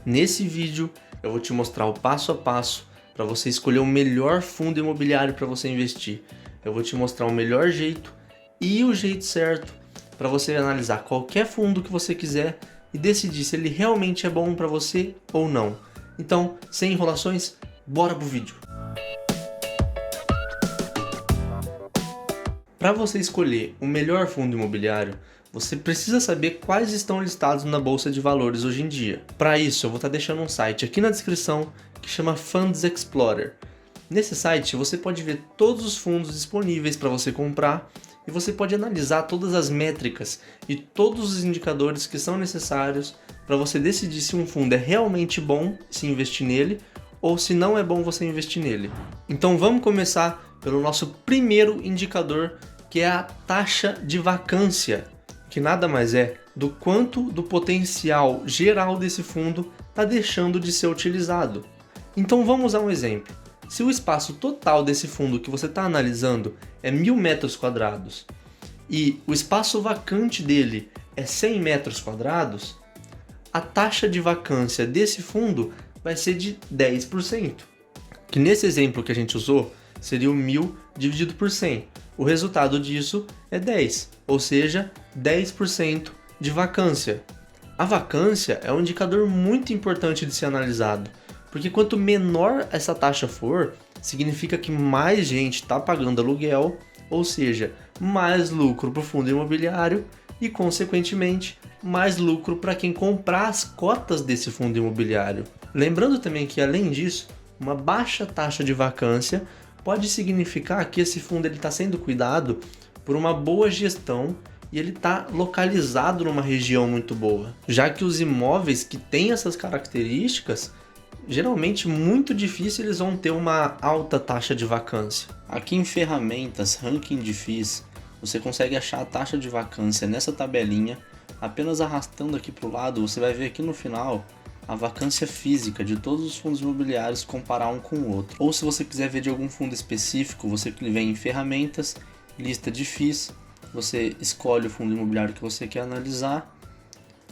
Nesse vídeo eu vou te mostrar o passo a passo para você escolher o melhor fundo imobiliário para você investir. Eu vou te mostrar o melhor jeito e o jeito certo para você analisar qualquer fundo que você quiser e decidir se ele realmente é bom para você ou não. Então, sem enrolações, bora pro vídeo! Para você escolher o melhor fundo imobiliário, você precisa saber quais estão listados na Bolsa de Valores hoje em dia. Para isso, eu vou estar deixando um site aqui na descrição que chama Funds Explorer. Nesse site, você pode ver todos os fundos disponíveis para você comprar e você pode analisar todas as métricas e todos os indicadores que são necessários para você decidir se um fundo é realmente bom se investir nele ou se não é bom você investir nele. Então vamos começar pelo nosso primeiro indicador, que é a taxa de vacância, que nada mais é do quanto do potencial geral desse fundo está deixando de ser utilizado. Então vamos a um exemplo. Se o espaço total desse fundo que você está analisando é 1.000 metros quadrados e o espaço vacante dele é 100 metros quadrados, a taxa de vacância desse fundo vai ser de 10%. Que nesse exemplo que a gente usou, seria o 1.000 dividido por 100. O resultado disso é 10, ou seja, 10% de vacância. A vacância é um indicador muito importante de ser analisado, porque quanto menor essa taxa for, significa que mais gente está pagando aluguel, ou seja, mais lucro para o fundo imobiliário e, consequentemente, mais lucro para quem comprar as cotas desse fundo imobiliário. Lembrando também que, além disso, uma baixa taxa de vacância pode significar que esse fundo está sendo cuidado por uma boa gestão e ele está localizado numa região muito boa, já que os imóveis que têm essas características, geralmente muito difícil eles vão ter uma alta taxa de vacância. Aqui em ferramentas, ranking de FIIs, você consegue achar a taxa de vacância nessa tabelinha. Apenas arrastando aqui para o lado, você vai ver aqui no final a vacância física de todos os fundos imobiliários, comparar um com o outro. Ou se você quiser ver de algum fundo específico, você vem em ferramentas, lista de FIIs, você escolhe o fundo imobiliário que você quer analisar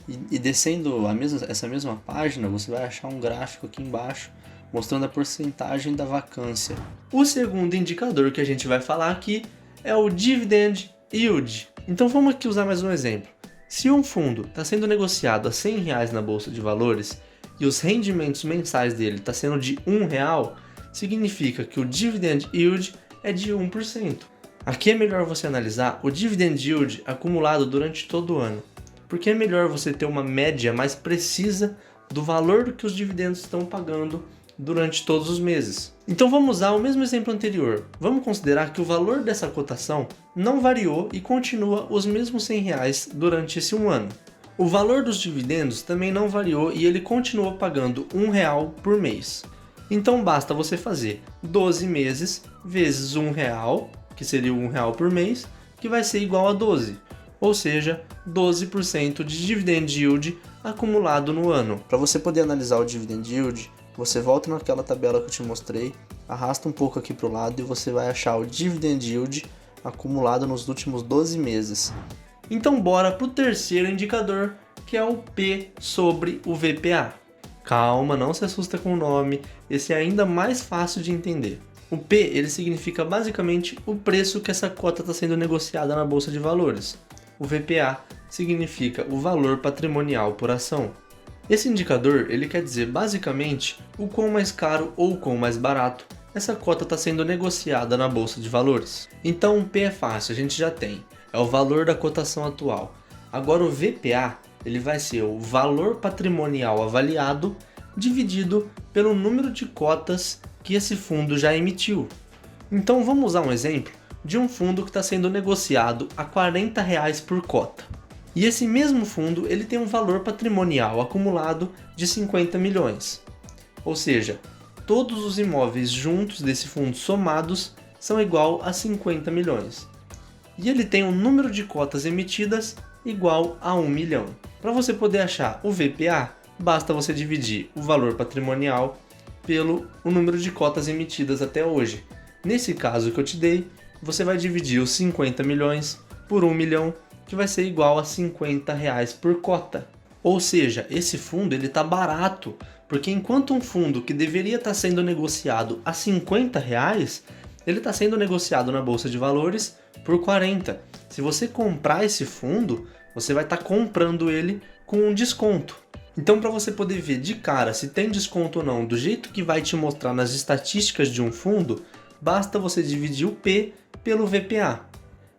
e descendo essa mesma página, você vai achar um gráfico aqui embaixo mostrando a porcentagem da vacância. O segundo indicador que a gente vai falar aqui é o Dividend Yield. Então vamos aqui usar mais um exemplo. Se um fundo está sendo negociado a R$100 na Bolsa de Valores e os rendimentos mensais dele está sendo de R$1, significa que o Dividend Yield é de 1%. Aqui é melhor você analisar o Dividend Yield acumulado durante todo o ano, porque é melhor você ter uma média mais precisa do valor que os dividendos estão pagando durante todos os meses. Então vamos usar o mesmo exemplo anterior. Vamos considerar que o valor dessa cotação não variou e continua os mesmos R$100 durante esse um ano. O valor dos dividendos também não variou e ele continua pagando R$1 por mês. Então basta você fazer 12 meses vezes R$1, que seria R$1 por mês, que vai ser igual a 12. Ou seja, 12% de Dividend Yield acumulado no ano. Para você poder analisar o Dividend Yield, você volta naquela tabela que eu te mostrei, arrasta um pouco aqui para o lado e você vai achar o Dividend Yield acumulado nos últimos 12 meses. Então bora para o terceiro indicador, que é o P sobre o VPA. Calma, não se assusta com o nome, esse é ainda mais fácil de entender. O P ele significa basicamente o preço que essa cota está sendo negociada na Bolsa de Valores. O VPA significa o valor patrimonial por ação. Esse indicador ele quer dizer basicamente o quão mais caro ou quão mais barato essa cota está sendo negociada na Bolsa de Valores. Então o P é fácil, a gente já tem, é o valor da cotação atual. Agora o VPA ele vai ser o valor patrimonial avaliado dividido pelo número de cotas que esse fundo já emitiu. Então vamos usar um exemplo de um fundo que está sendo negociado a R$40 por cota. E esse mesmo fundo ele tem um valor patrimonial acumulado de 50 milhões. Ou seja, todos os imóveis juntos desse fundo somados são igual a 50 milhões. E ele tem um número de cotas emitidas igual a 1 milhão. Para você poder achar o VPA, basta você dividir o valor patrimonial pelo o número de cotas emitidas até hoje. Nesse caso que eu te dei, você vai dividir os 50 milhões por 1 milhão, que vai ser igual a R$50 por cota. Ou seja, esse fundo ele está barato, porque enquanto um fundo que deveria estar sendo negociado a R$50, ele está sendo negociado na Bolsa de Valores por 40. Se você comprar esse fundo, você vai estar comprando ele com um desconto. Então, para você poder ver de cara se tem desconto ou não, do jeito que vai te mostrar nas estatísticas de um fundo, basta você dividir o P pelo VPA.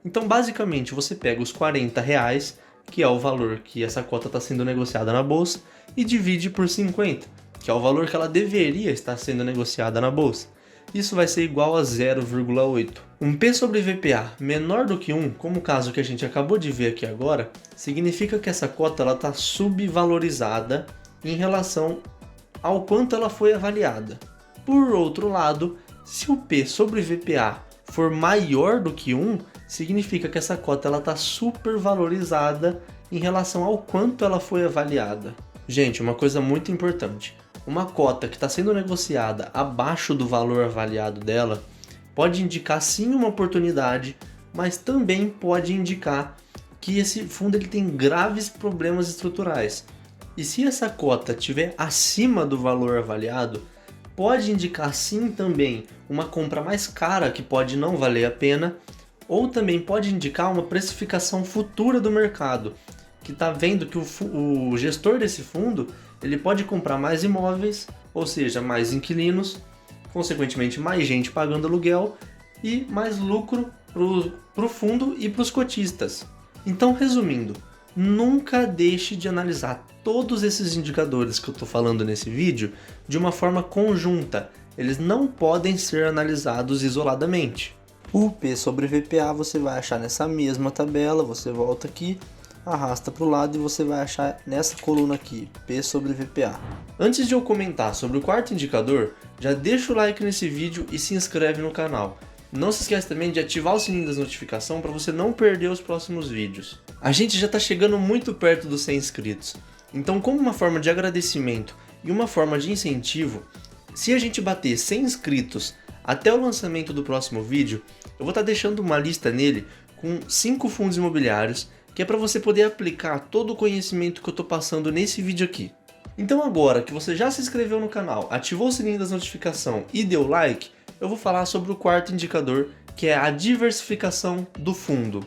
Então, basicamente, você pega os R$40, que é o valor que essa cota está sendo negociada na bolsa, e divide por 50, que é o valor que ela deveria estar sendo negociada na bolsa. Isso vai ser igual a 0,8. Um P sobre VPA menor do que 1, como o caso que a gente acabou de ver aqui agora, significa que essa cota está subvalorizada em relação ao quanto ela foi avaliada. Por outro lado, se o P sobre VPA for maior do que 1, significa que essa cota está supervalorizada em relação ao quanto ela foi avaliada. Gente, uma coisa muito importante. Uma cota que está sendo negociada abaixo do valor avaliado dela pode indicar sim uma oportunidade, mas também pode indicar que esse fundo ele tem graves problemas estruturais. E se essa cota estiver acima do valor avaliado, pode indicar sim também uma compra mais cara que pode não valer a pena, ou também pode indicar uma precificação futura do mercado, que está vendo que o gestor desse fundo ele pode comprar mais imóveis, ou seja, mais inquilinos, consequentemente mais gente pagando aluguel e mais lucro para o fundo e para os cotistas. Então, resumindo, nunca deixe de analisar todos esses indicadores que eu estou falando nesse vídeo de uma forma conjunta. Eles não podem ser analisados isoladamente. O P sobre VPA você vai achar nessa mesma tabela, você volta aqui, arrasta para o lado e você vai achar nessa coluna aqui, P sobre VPA. Antes de eu comentar sobre o quarto indicador, já deixa o like nesse vídeo e se inscreve no canal. Não se esqueça também de ativar o sininho das notificações para você não perder os próximos vídeos. A gente já está chegando muito perto dos 100 inscritos, então como uma forma de agradecimento e uma forma de incentivo, se a gente bater 100 inscritos até o lançamento do próximo vídeo, eu vou estar deixando uma lista nele com 5 fundos imobiliários, que é para você poder aplicar todo o conhecimento que eu estou passando nesse vídeo aqui. Então agora que você já se inscreveu no canal, ativou o sininho das notificações e deu like, eu vou falar sobre o quarto indicador, que é a diversificação do fundo.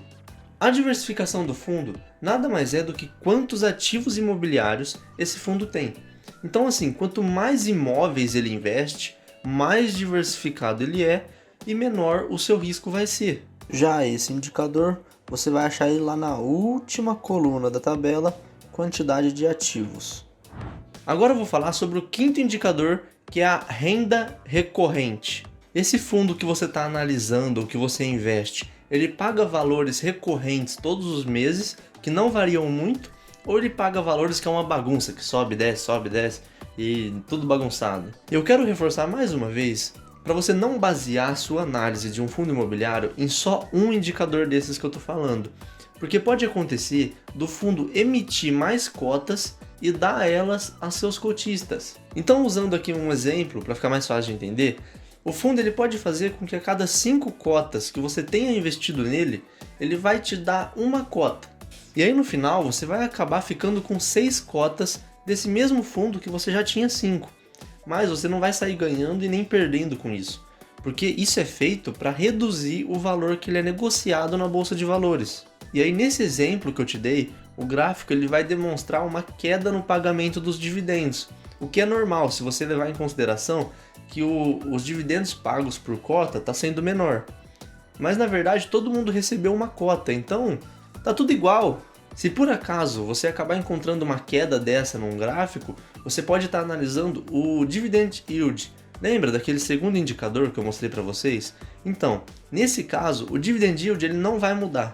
A diversificação do fundo nada mais é do que quantos ativos imobiliários esse fundo tem. Então assim, quanto mais imóveis ele investe, mais diversificado ele é e menor o seu risco vai ser. Já esse indicador, você vai achar ele lá na última coluna da tabela, quantidade de ativos. Agora eu vou falar sobre o quinto indicador, que é a renda recorrente. Esse fundo que você está analisando, que você investe, ele paga valores recorrentes todos os meses, que não variam muito, ou ele paga valores que é uma bagunça, que sobe, desce e tudo bagunçado. Eu quero reforçar mais uma vez, para você não basear a sua análise de um fundo imobiliário em só um indicador desses que eu estou falando, porque pode acontecer do fundo emitir mais cotas e dar elas a seus cotistas. Então, usando aqui um exemplo para ficar mais fácil de entender, o fundo ele pode fazer com que a cada 5 cotas que você tenha investido nele, ele vai te dar uma cota. E aí no final você vai acabar ficando com 6 cotas desse mesmo fundo que você já tinha 5. Mas você não vai sair ganhando e nem perdendo com isso, porque isso é feito para reduzir o valor que ele é negociado na Bolsa de Valores. E aí nesse exemplo que eu te dei, o gráfico ele vai demonstrar uma queda no pagamento dos dividendos, o que é normal se você levar em consideração que os dividendos pagos por cota está sendo menor. Mas na verdade todo mundo recebeu uma cota, então tá tudo igual. Se por acaso você acabar encontrando uma queda dessa num gráfico, você pode estar analisando o Dividend Yield. Lembra daquele segundo indicador que eu mostrei para vocês? Então, nesse caso, o Dividend Yield ele não vai mudar.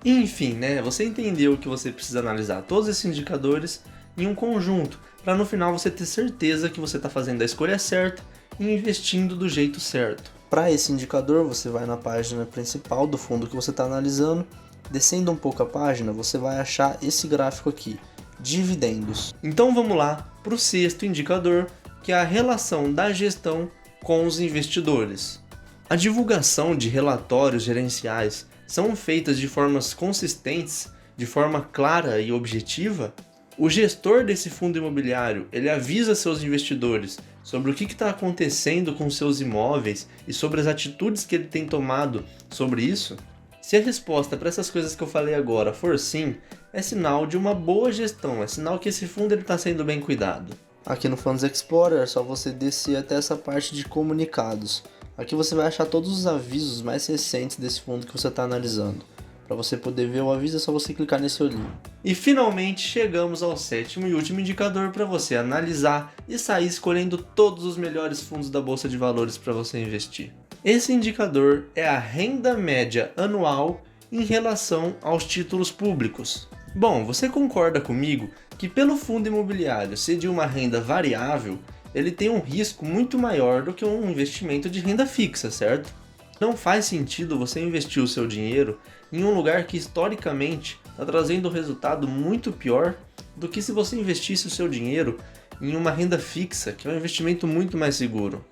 Enfim, né? Você entendeu que você precisa analisar todos esses indicadores em um conjunto, para no final você ter certeza que você está fazendo a escolha certa e investindo do jeito certo. Para esse indicador, você vai na página principal do fundo que você está analisando. Descendo um pouco a página, você vai achar esse gráfico aqui, dividendos. Então vamos lá para o sexto indicador, que é a relação da gestão com os investidores. A divulgação de relatórios gerenciais são feitas de formas consistentes, de forma clara e objetiva? O gestor desse fundo imobiliário, ele avisa seus investidores sobre o que está acontecendo com seus imóveis e sobre as atitudes que ele tem tomado sobre isso? Se a resposta para essas coisas que eu falei agora for sim, é sinal de uma boa gestão, é sinal que esse fundo está sendo bem cuidado. Aqui no Funds Explorer é só você descer até essa parte de comunicados. Aqui você vai achar todos os avisos mais recentes desse fundo que você está analisando. Para você poder ver o aviso é só você clicar nesse olhinho. E finalmente chegamos ao sétimo e último indicador para você analisar e sair escolhendo todos os melhores fundos da Bolsa de Valores para você investir. Esse indicador é a renda média anual em relação aos títulos públicos. Bom, você concorda comigo que pelo fundo imobiliário ser de uma renda variável, ele tem um risco muito maior do que um investimento de renda fixa, certo? Não faz sentido você investir o seu dinheiro em um lugar que historicamente está trazendo um resultado muito pior do que se você investisse o seu dinheiro em uma renda fixa, que é um investimento muito mais seguro.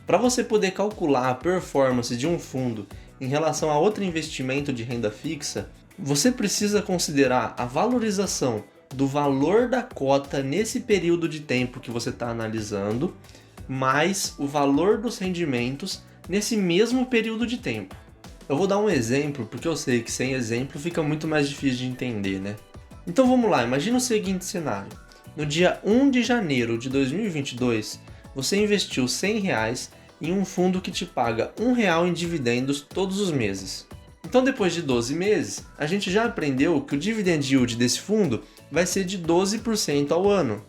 Para você poder calcular a performance de um fundo em relação a outro investimento de renda fixa, você precisa considerar a valorização do valor da cota nesse período de tempo que você está analisando, mais o valor dos rendimentos nesse mesmo período de tempo. Eu vou dar um exemplo, porque eu sei que sem exemplo fica muito mais difícil de entender, né? Então vamos lá, imagina o seguinte cenário. No dia 1 de janeiro de 2022, você investiu R$100 em um fundo que te paga R$1 em dividendos todos os meses. Então depois de 12 meses, a gente já aprendeu que o dividend yield desse fundo vai ser de 12% ao ano.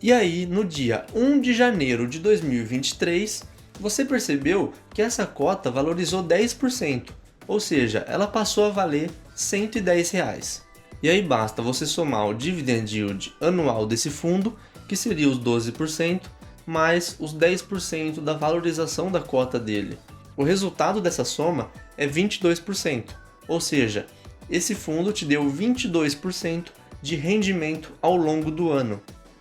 E aí, no dia 1 de janeiro de 2023, você percebeu que essa cota valorizou 10%, ou seja, ela passou a valer R$110. E aí basta você somar o dividend yield anual desse fundo, que seria os 12%, mais os 10% da valorização da cota dele. O resultado dessa soma é 22%, ou seja, esse fundo te deu 22% de rendimento ao longo do ano.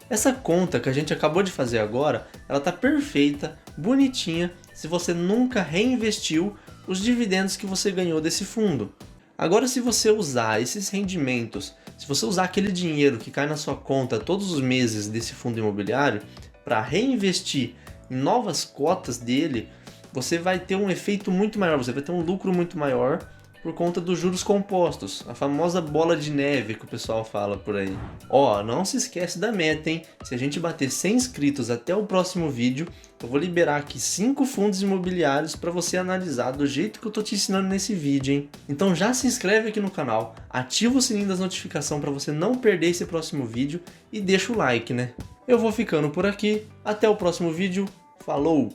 Essa conta que a gente acabou de fazer agora, ela está perfeita, bonitinha, se você nunca reinvestiu os dividendos que você ganhou desse fundo. Agora, se você usar esses rendimentos, se você usar aquele dinheiro que cai na sua conta todos os meses desse fundo imobiliário para reinvestir em novas cotas dele, você vai ter um efeito muito maior, você vai ter um lucro muito maior por conta dos juros compostos, a famosa bola de neve que o pessoal fala por aí. Ó, não se esquece da meta, hein? Se a gente bater 100 inscritos até o próximo vídeo, eu vou liberar aqui 5 fundos imobiliários para você analisar do jeito que eu tô te ensinando nesse vídeo, hein? Então já se inscreve aqui no canal, ativa o sininho das notificações para você não perder esse próximo vídeo e deixa o like, né? Eu vou ficando por aqui, até o próximo vídeo, falou!